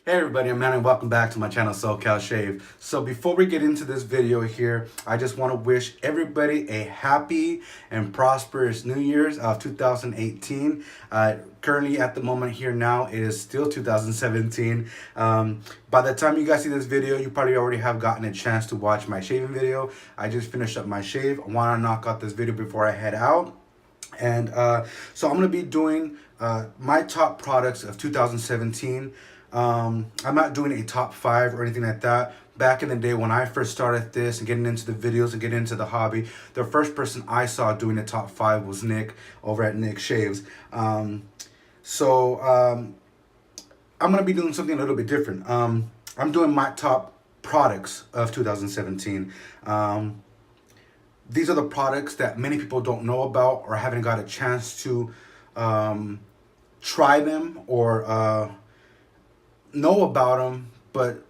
Hey everybody, I'm Matt and welcome back to my channel SoCal Shave. So before we get into this video here, I just want to wish everybody a happy and prosperous New Year's of 2018. Currently at the moment here now, it is still 2017. By the time you guys see this video, you probably already have gotten a chance to watch my shaving video. I just finished up my shave. I want to knock out this video before I head out. And so I'm going to be doing my top products of 2017. I'm not doing a top 5 or anything like that. Back in the day when I first started this and getting into the videos and getting into the hobby, the first person I saw doing the top 5 was Nick over at Nick Shaves. So I'm going to be doing something a little bit different. I'm doing my top products of 2017. These are the products that many people don't know about or haven't got a chance to try them or know about them, but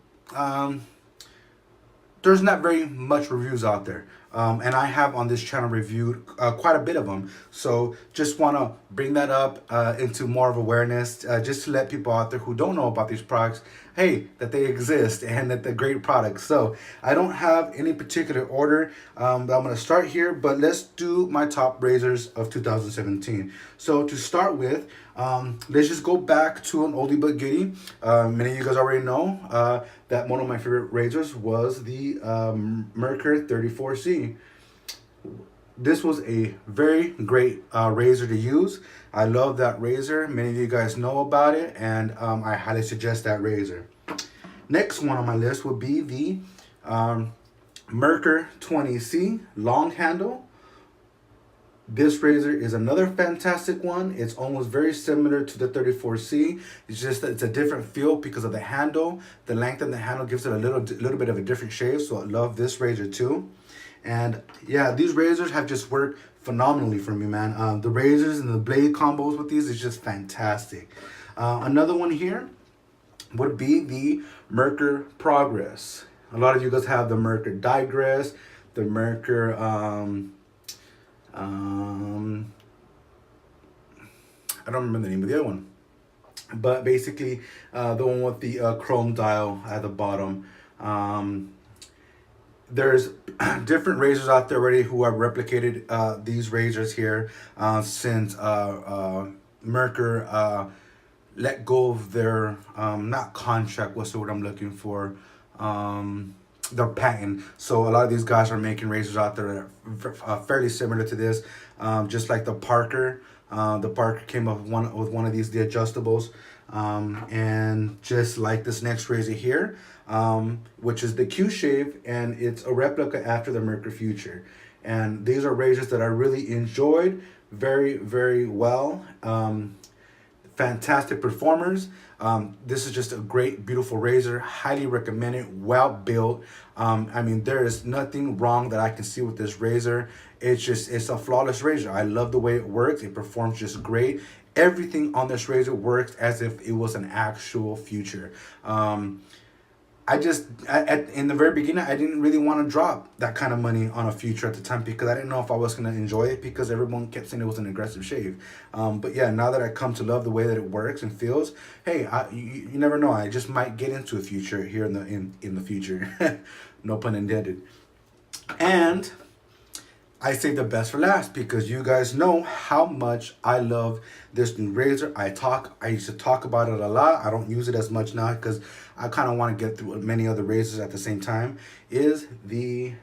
there's not very much reviews out there. And I have on this channel reviewed quite a bit of them. So just want to bring that up into more of awareness, just to let people out there who don't know about these products, hey, that they exist and that they're great products. So I don't have any particular order that I'm going to start here, but let's do my top razors of 2017. So to start with, let's just go back to an oldie but goodie. Many of you guys already know that one of my favorite razors was the Merkur 34C. This was a very great razor to use. I love that razor. Many of you guys know about it, and I highly suggest that razor. Next one on my list would be the Merkur 20C long handle. This razor is another fantastic one. It's almost very similar to the 34C. It's just that it's a different feel because of the handle. The length of the handle gives it a little bit of a different shave, so I love this razor too. And yeah, these razors have just worked phenomenally for me, man. The razors and the blade combos with these is just fantastic. Another one here would be the Merkur Progress. A lot of you guys have the Merkur Digress, the Merkur I don't remember the name of the other one, but basically the one with the chrome dial at the bottom. There's different razors out there already who have replicated these razors here since Merkur let go of their not contract, what's the word I'm looking for, their patent. So a lot of these guys are making razors out there that are fairly similar to this, just like the Parker. The Parker came up with one of these, the adjustables, and just like this next razor here, which is the Q Shave, and it's a replica after the Merkur Future. And these are razors that I really enjoyed very, very well. Fantastic performers. This is just a great, beautiful razor. Highly recommend it. Well built. I mean, there is nothing wrong that I can see with this razor. It's a flawless razor. I love the way it works. It performs just great. Everything on this razor works as if it was an actual Future. In the very beginning, I didn't really want to drop that kind of money on a Future at the time because I didn't know if I was going to enjoy it because everyone kept saying it was an aggressive shave. But yeah, now that I come to love the way that it works and feels, hey, you never know. I just might get into a Future here in the future. No pun intended. And I saved the best for last because you guys know how much I love this new razor. I used to talk about it a lot. I don't use it as much now because I kind of want to get through many other razors at the same time. Is the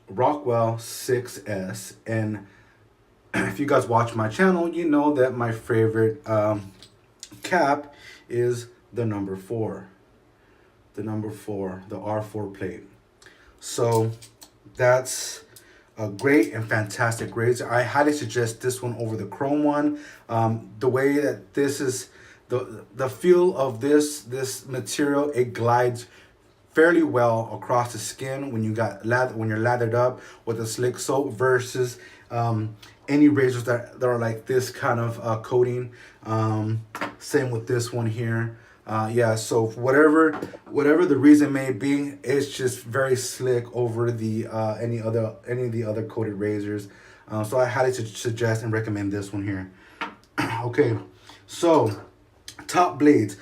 Rockwell 6S. And if you guys watch my channel, you know that my favorite cap is the number 4. The number 4, the R4 plate. So that's a great and fantastic razor. I highly suggest this one over the chrome one. The way that this is, the feel of this material, it glides fairly well across the skin when you're lathered up with a slick soap versus any razors that are like this kind of coating. Same with this one here. Yeah, so whatever the reason may be, it's just very slick over the any of the other coated razors. So I highly suggest and recommend this one here. Okay, so top blades.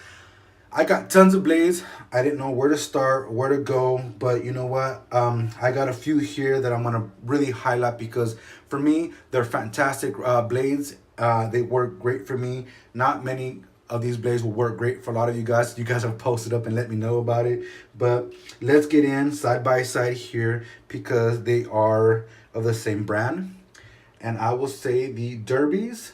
I got tons of blades. I didn't know where to start, where to go, but you know what? I got a few here that I'm gonna really highlight because for me, they're fantastic blades. They work great for me. Not many of these blades will work great for a lot of you guys. You guys have posted up and let me know about it. But let's get in side by side here because they are of the same brand. And I will say the Derbies,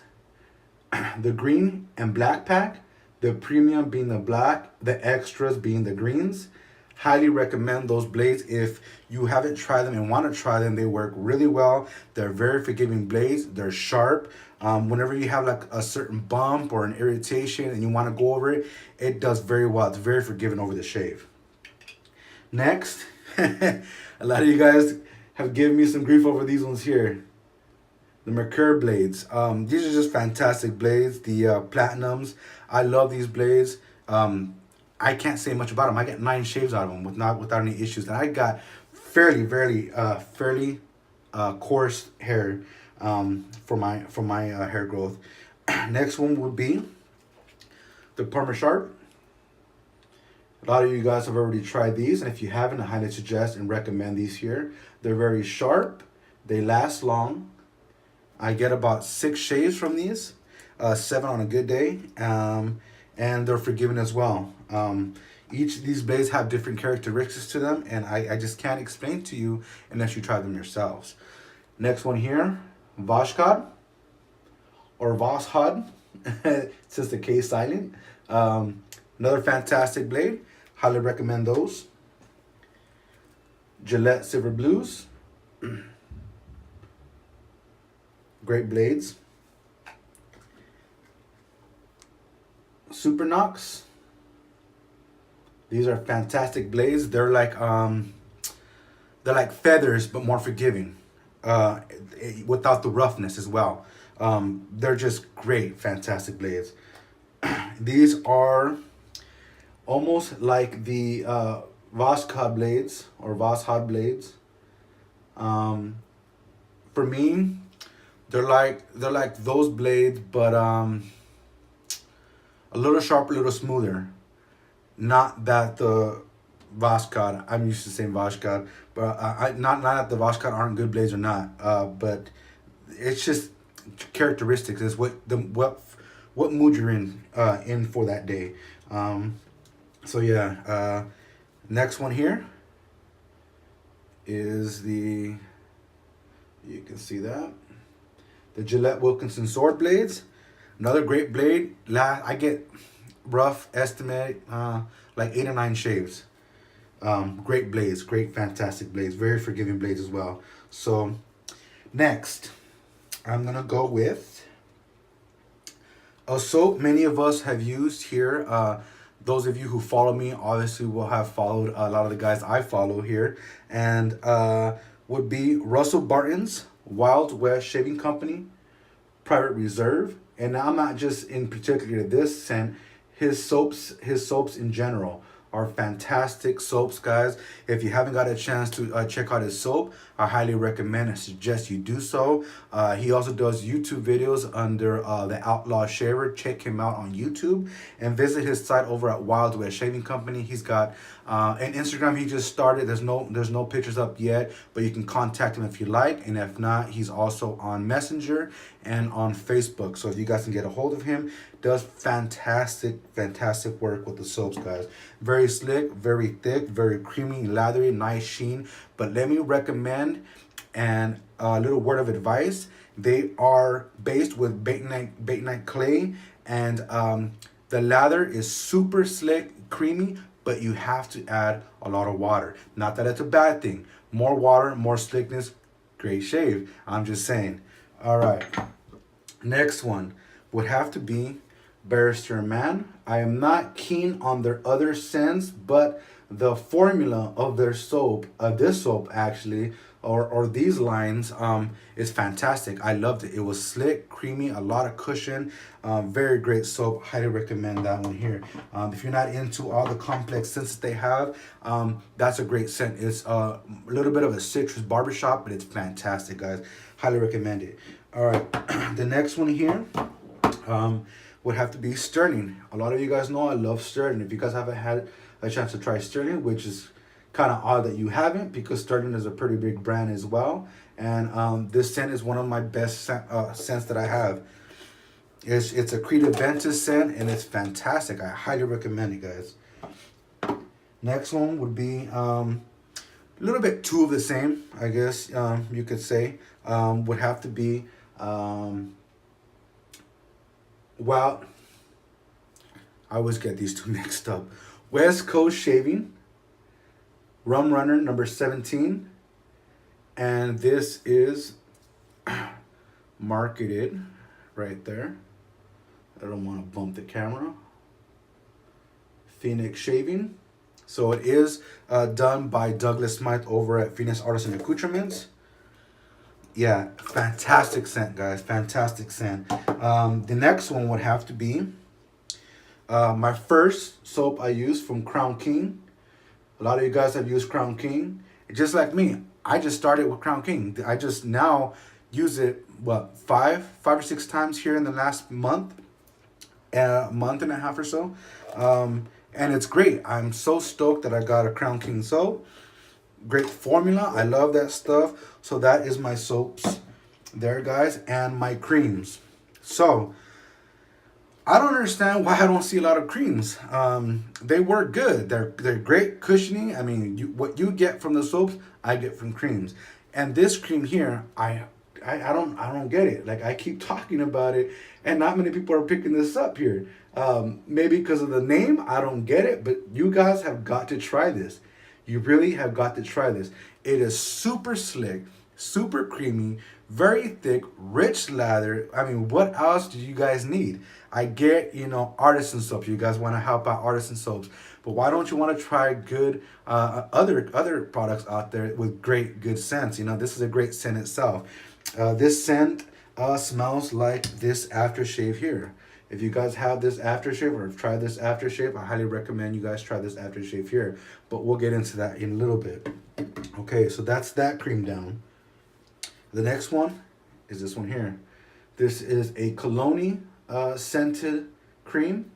the green and black pack, the premium being the black, the extras being the greens. Highly recommend those blades if you haven't tried them and want to try them. They work really well. They're very forgiving blades. They're sharp. Whenever you have like a certain bump or an irritation and you want to go over it, it does very well. It's very forgiving over the shave. Next, a lot of you guys have given me some grief over these ones here. The Mercure blades. These are just fantastic blades. The platinums. I love these blades. I can't say much about them. I get 9 shaves out of them without any issues. And I got fairly coarse hair for my hair growth. Next one would be the Parma Sharp. A lot of you guys have already tried these, and if you haven't, I highly suggest and recommend these here. They're very sharp. They last long. I get about 6 shaves from these, 7 on a good day, and they're forgiving as well. Each of these blades have different characteristics to them, and I just can't explain to you unless you try them yourselves. Next one here, Vashkad, or Vashad, since the K is silent. Another fantastic blade, highly recommend those. Gillette Silver Blues. Great blades. Super Knox. These are fantastic blades. They're like feathers but more forgiving, without the roughness as well. They're just great, fantastic blades. These are almost like the Vashkad blades or Vashad blades. For me, they're like those blades, but a little sharper, a little smoother. Not that the Vashkad, I'm used to saying Vashkad, but not that the Vashkad aren't good blades or not. But it's just characteristics. It's what mood you're in for that day. So yeah. Next one here is you can see that. The Gillette Wilkinson sword blades. Another great blade. I get rough estimate like 8 or 9 shaves. Great blades, great fantastic blades, very forgiving blades as well. So next, I'm gonna go with a soap many of us have used here. Those of you who follow me obviously will have followed a lot of the guys I follow here, and would be Russell Barton's Wild West Shaving Company Private Reserve. And I'm not just in particular this scent. His soaps in general are fantastic soaps, guys. If you haven't got a chance to check out his soap, I highly recommend and suggest you do so. He also does YouTube videos under the Outlaw Shaver. Check him out on YouTube and visit his site over at Wild West Shaving Company. He's got an Instagram he just started. There's no pictures up yet, but you can contact him if you like, and if not, he's also on Messenger and on Facebook. So if you guys can get a hold of him, does fantastic work with the soaps, guys. Very slick, very thick, very creamy, lathery, nice sheen. But let me recommend, and a little word of advice, they are based with bentonite clay, and the lather is super slick, creamy, but you have to add a lot of water. Not that it's a bad thing. More water, more slickness, great shave. I'm just saying. All right. Next one would have to be Barrister Man. I am not keen on their other scents, but the formula of their soap, this soap actually, or these lines, is fantastic. I loved it. It was slick, creamy, a lot of cushion. Very great soap. Highly recommend that one here. If you're not into all the complex scents that they have, that's a great scent. It's a little bit of a citrus barbershop, but it's fantastic, guys. Highly recommend it. All right, the next one here would have to be Sterling. A lot of you guys know I love Sterling. If you guys haven't had a chance to try Sterling, which is kind of odd that you haven't, because Sterling is a pretty big brand as well. And this scent is one of my best scents that I have. It's a Creed Ventus scent, and it's fantastic. I highly recommend it, guys. Next one would be a little bit two of the same, I guess you could say. Would have to be, well, I always get these two mixed up. West Coast Shaving, Rum Runner number 17. And this is marketed right there. I don't want to bump the camera. Phoenix Shaving. So it is done by Douglas Smythe over at Phoenix Artisan Accoutrements. Yeah, fantastic scent, guys. Fantastic scent. The next one would have to be my first soap I used from Crown King. A lot of you guys have used Crown King. Just like me, I just started with Crown King. I just now use it, what, five or six times here in the last month. A month and a half or so. And it's great. I'm so stoked that I got a Crown King soap. Great formula. I love that stuff. So that is my soaps there, guys, and my creams. So I don't understand why I don't see a lot of creams. They work good. They're great cushioning. I mean, what you get from the soaps, I get from creams. And this cream here, I don't get it. Like, I keep talking about it, and not many people are picking this up here. Maybe because of the name, I don't get it. But you guys have got to try this. You really have got to try this. It is super slick, super creamy, very thick, rich lather. I mean, what else do you guys need? I get, artisan soaps. You guys want to help out artisan soaps. But why don't you want to try good other products out there with good scents? This is a great scent itself. This scent smells like this aftershave here. If you guys have this aftershave or have tried this aftershave, I highly recommend you guys try this aftershave here. But we'll get into that in a little bit. Okay, so that's that cream down. The next one is this one here. This is a cologne scented cream.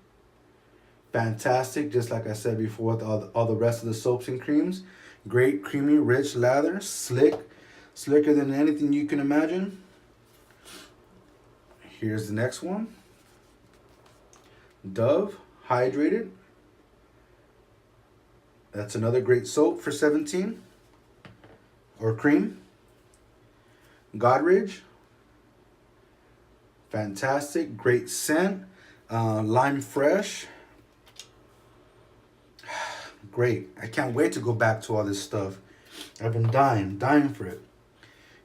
Fantastic, just like I said before, with all the rest of the soaps and creams. Great, creamy, rich lather, slicker than anything you can imagine. Here's the next one. Dove Hydrated. That's another great soap for 17. Or cream. Godridge. Fantastic, great scent. Lime Fresh. Great. I can't wait to go back to all this stuff. I've been dying for it.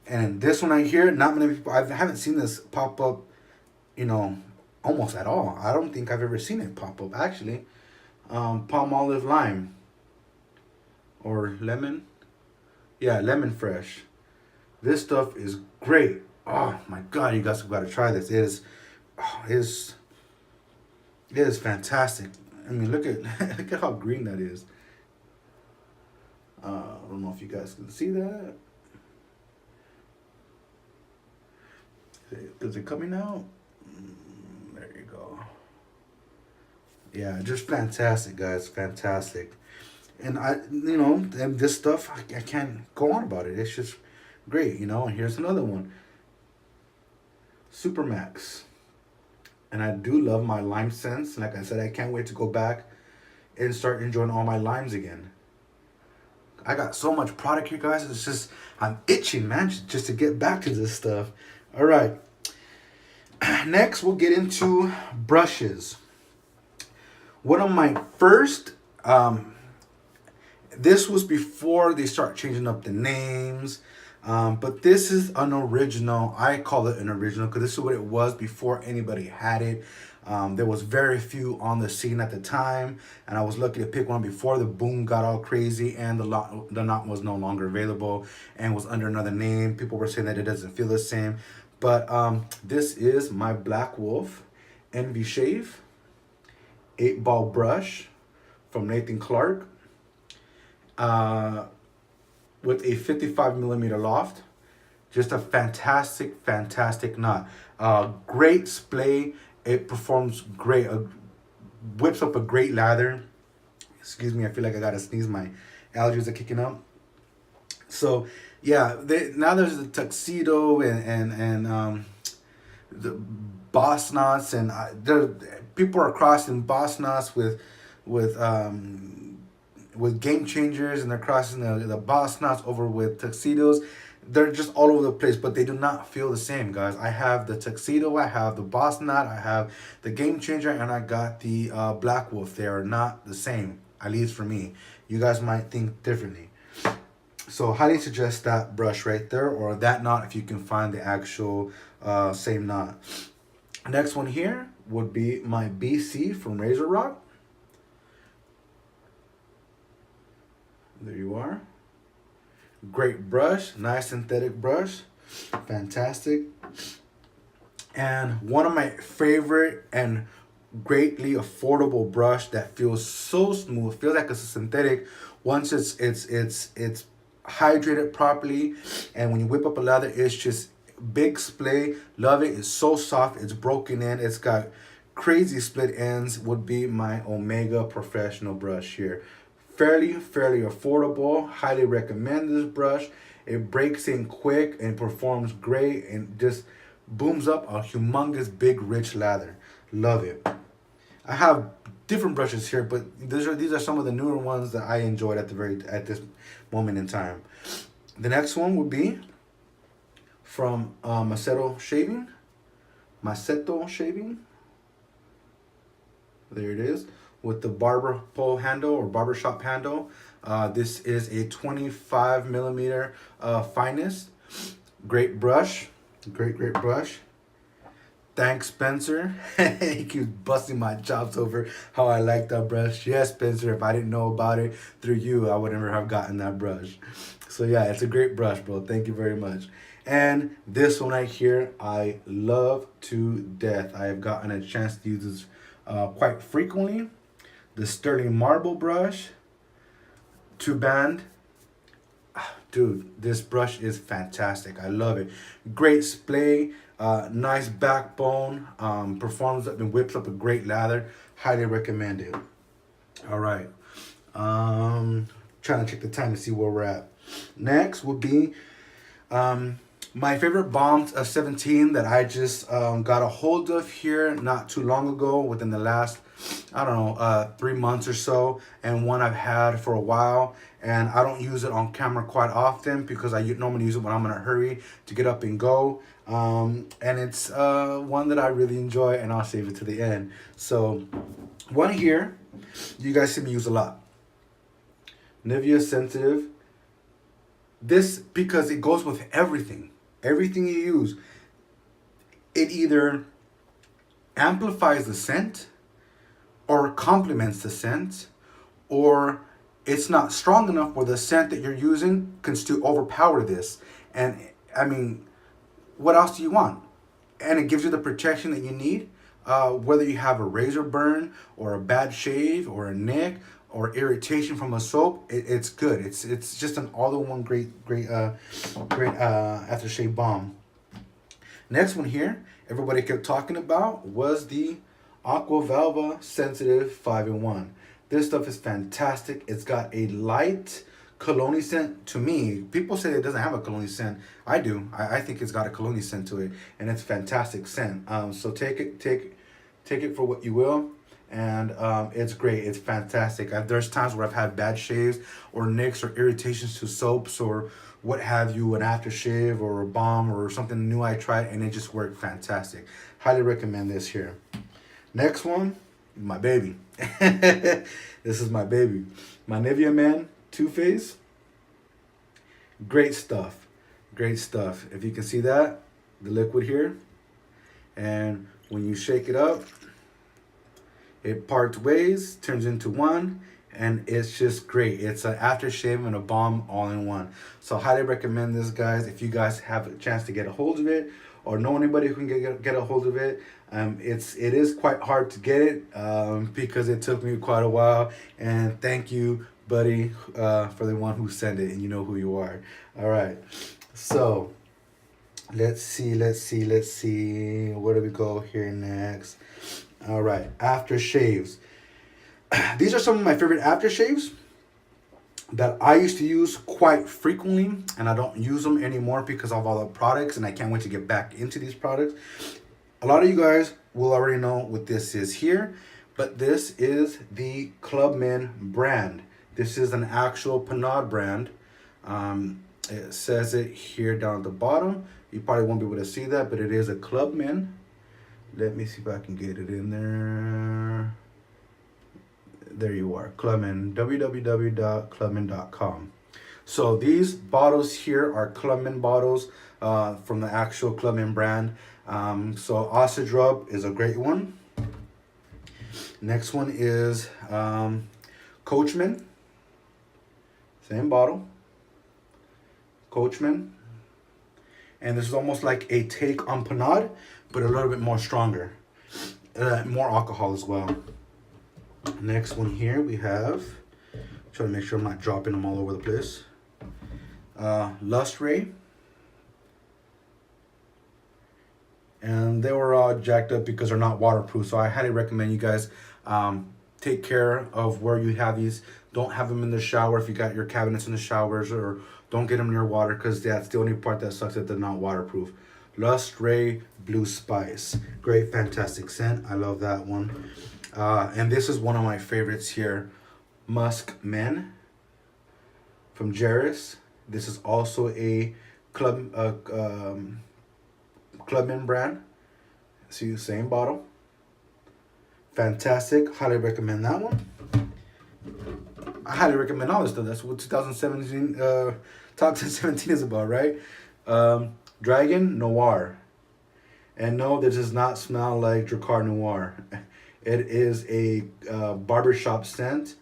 And this one right here, not many people, I haven't seen this pop up, almost at all. I don't think I've ever seen it pop up, actually. Palm Olive Lime. Or lemon. Yeah, Lemon Fresh. This stuff is great. Oh my God, you guys have got to try this. It is fantastic. I mean, look at look at how green that is. I don't know if you guys can see that. Is it coming out? There you go. Yeah, just fantastic, guys. Fantastic. And and this stuff, I can't go on about it. It's just great, And here's another one. Supermax. And I do love my lime scents. Like I said, I can't wait to go back and start enjoying all my limes again. I got so much product here, guys. It's just, I'm itching, man, just to get back to this stuff. All right. Next, we'll get into brushes. One of my first, this was before they start changing up the names. But this is an original. I call it an original because this is what it was before anybody had it. There was very few on the scene at the time, and I was lucky to pick one before the boom got all crazy and the knot was no longer available and was under another name. People were saying that it doesn't feel the same. But this is my Black Wolf Envy Shave 8-ball brush from Nathan Clark. With a 55mm loft. Just a fantastic knot. Great splay It performs great, whips up a great lather. Excuse me, I feel like I gotta sneeze. My allergies are kicking up. So yeah, now there's the tuxedo and the boss knots, and there people are crossing boss knots with with game changers, and they're crossing the boss knots over with tuxedos. They're just all over the place, but they do not feel the same, guys. I have the tuxedo, I have the boss knot, I have the game changer, and I got the black wolf. They are not the same, at least for me. You guys might think differently. So highly suggest that brush right there, or that knot if you can find the actual same knot. Next one here would be my BC from Razor Rock. There you are. Great brush, nice synthetic brush, fantastic. And one of my favorite and greatly affordable brush that feels so smooth, feels like it's a synthetic once it's hydrated properly, and when you whip up a lather, it's just big splay. Love it. It's so soft. It's broken in. It's got crazy split ends. Would be my Omega Professional brush here. Fairly affordable. Highly recommend this brush. It breaks in quick and performs great and just booms up a humongous big rich lather. Love it. I have different brushes here, but these are some of the newer ones that I enjoyed at this moment in time. The next one would be from Maceto Shaving. Maceto Shaving. There it is, with the barber pole handle or barbershop handle. This is a 25 millimeter finest. Great brush. Great brush. Thanks, Spencer. He keeps busting my chops over how I like that brush. Yes, Spencer, if I didn't know about it through you, I would never have gotten that brush. So yeah, it's a great brush, bro. Thank you very much. And this one right here, I love to death. I have gotten a chance to use this quite frequently. The Sterling Marble brush, 2-band. Dude, this brush is fantastic. I love it. Great splay, nice backbone, performs up and whips up a great lather. Highly recommend it. All right. Trying to check the time to see where we're at. Next would be my favorite balms of 17 that I just got a hold of here not too long ago, within the last, I don't know, 3 months or so, and one I've had for a while. And I don't use it on camera quite often because I normally use it when I'm in a hurry to get up and go. And it's one that I really enjoy, and I'll save it to the end. So one here, you guys see me use a lot. Nivea Sensitive. This, because it goes with everything. Everything you use. It either amplifies the scent, or complements the scent, or it's not strong enough where the scent that you're using can still overpower this. And I mean, what else do you want? And it gives you the protection that you need, whether you have a razor burn or a bad shave or a nick or irritation from a soap. It's good. It's just an all-in-one great aftershave balm. Next one here, everybody kept talking about, was the Aqua Velva Sensitive 5-in-1. This stuff is fantastic. It's got a light cologne scent to me. People say it doesn't have a cologne scent. I do. I think it's got a cologne scent to it, and it's fantastic scent. So take it for what you will, and it's great. It's fantastic. There's times where I've had bad shaves or nicks or irritations to soaps or what have you, an aftershave or a balm or something new I tried, and it just worked fantastic. Highly recommend this here. Next one, my baby. This is my baby. My Nivea Man Too Faced. Great stuff. Great stuff. If you can see that, the liquid here. And when you shake it up, it parts ways, turns into one, and it's just great. It's an aftershave and a balm all in one. So highly recommend this, guys. If you guys have a chance to get a hold of it, or know anybody who can get a hold of it, it is quite hard to get it because it took me quite a while. And thank you, buddy, for the one who sent it, and you know who you are. All right. So Let's see, let's see, let's see. Where do we go here next? All right, aftershaves. These are some of my favorite aftershaves that I used to use quite frequently, and I don't use them anymore because of all the products, and I can't wait to get back into these products. A lot of you guys will already know what this is here, but this is the Clubman brand. This is an actual Panad brand. It says it here down at the bottom. You probably won't be able to see that, but it is a Clubman. Let me see if I can get it in there. There you are, Clubman, www.clubman.com. So these bottles here are Clubman bottles from the actual Clubman brand. So Acid Rub is a great one. Next one is Coachman. Same bottle. Coachman. And this is almost like a take on Panad, but a little bit more stronger. More alcohol as well. Next one here we have, try to make sure I'm not dropping them all over the place. Lust Ray. And they were all jacked up because they're not waterproof. So I highly recommend you guys take care of where you have these. Don't have them in the shower if you got your cabinets in the showers, or don't get them near water, because that's the only part that sucks, that they're not waterproof. Lust Ray Blue Spice. Great, fantastic scent. I love that one. And this is one of my favorites here. Musk Men from Jerris. This is also a Clubman brand. See, same bottle. Fantastic. Highly recommend that one. I highly recommend all this stuff. That's what 2017 top 1017 is about, right? Dragon Noir. And no, this does not smell like Dracar Noir. It is a barbershop scent.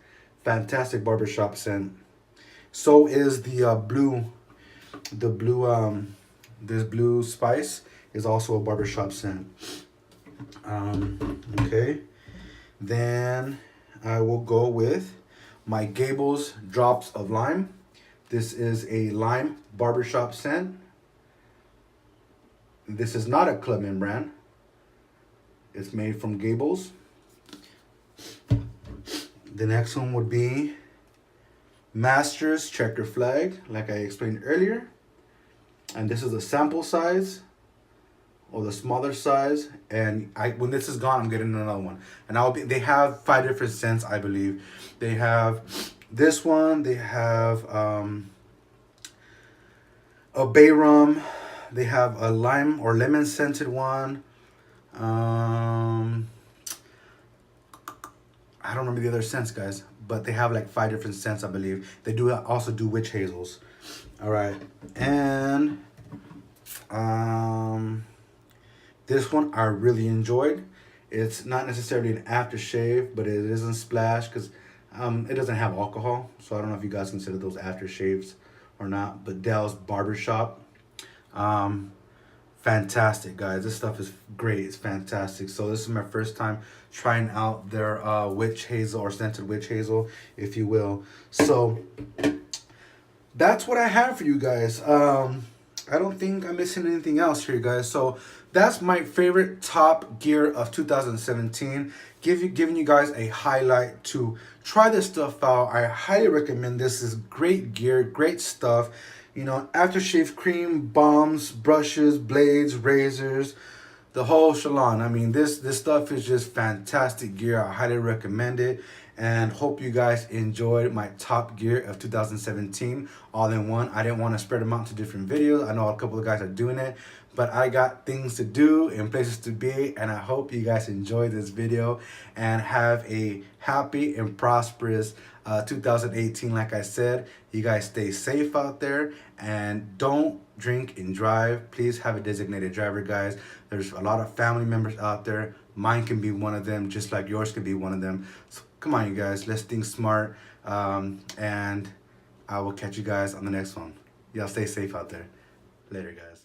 Fantastic barbershop scent. So is the this blue spice is also a barbershop scent. Okay. Then I will go with my Gables Drops of Lime. This is a lime barbershop scent. This is not a Clubman brand. It's made from Gables. The next one would be Masters Checker Flag, like I explained earlier. And this is a sample size, or the smaller size. And when this is gone, I'm getting another one. And they have 5 different scents, I believe. They have this one. They have a bay rum. They have a lime or lemon scented one. I don't remember the other scents, guys, but they have like 5 different scents, I believe. They do also do witch hazels. All right, and this one I really enjoyed. It's not necessarily an aftershave, but it isn't splash because it doesn't have alcohol. So I don't know if you guys consider those aftershaves or not. But Dell's Barbershop. Fantastic, guys. This stuff is great. It's fantastic. So this is my first time trying out their witch hazel, or scented witch hazel, if you will. So that's what I have for you guys. I don't think I'm missing anything else here, guys. So that's my favorite top gear of 2017. Giving you guys a highlight to try this stuff out. I highly recommend this. This is great gear, great stuff. You know, aftershave cream, balms, brushes, blades, razors, the whole shalon. I mean, this stuff is just fantastic gear. I highly recommend it, and hope you guys enjoyed my top gear of 2017 all in one. I didn't want to spread them out to different videos. I know a couple of guys are doing it, but I got things to do and places to be, and I hope you guys enjoyed this video and have a happy and prosperous 2018. Like I said, you guys stay safe out there and don't drink and drive. Please have a designated driver, guys. There's a lot of family members out there. Mine can be one of them, just like yours can be one of them. So come on, you guys, let's think smart, and I will catch you guys on the next one. Y'all stay safe out there. Later, guys.